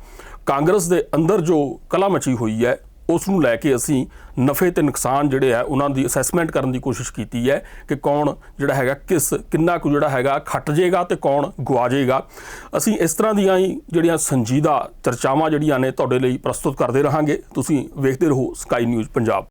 ਕਾਂਗਰਸ ਦੇ ਅੰਦਰ ਜੋ ਕਲਾ ਮਚੀ ਹੋਈ ਹੈ ਉਸ ਨੂੰ ਲੈ ਕੇ ਅਸੀਂ ਨਫੇ ਤੇ ਨੁਕਸਾਨ ਜਿਹੜੇ ਹੈ ਉਹਨਾਂ ਦੀ ਅਸੈਸਮੈਂਟ ਕਰਨ ਦੀ ਕੋਸ਼ਿਸ਼ ਕੀਤੀ ਹੈ ਕਿ ਕੌਣ ਜਿਹੜਾ ਹੈਗਾ ਕਿੰਨਾ ਕੁ ਜਿਹੜਾ ਹੈਗਾ ਖੱਟ ਜਾਏਗਾ ਤੇ ਕੌਣ ਗੁਆ ਜਾਏਗਾ। ਅਸੀਂ ਇਸ ਤਰ੍ਹਾਂ ਦੀਆਂ ਹੀ ਜਿਹੜੀਆਂ ਸੰਜੀਦਾ ਚਰਚਾਵਾਂ ਜਿਹੜੀਆਂ ਨੇ ਤੁਹਾਡੇ ਲਈ ਪ੍ਰਸਤੁਤ ਕਰਦੇ ਰਹਾਂਗੇ। ਤੁਸੀਂ ਵੇਖਦੇ ਰਹੋ ਸਕਾਈ ਨਿਊਜ਼ ਪੰਜਾਬ।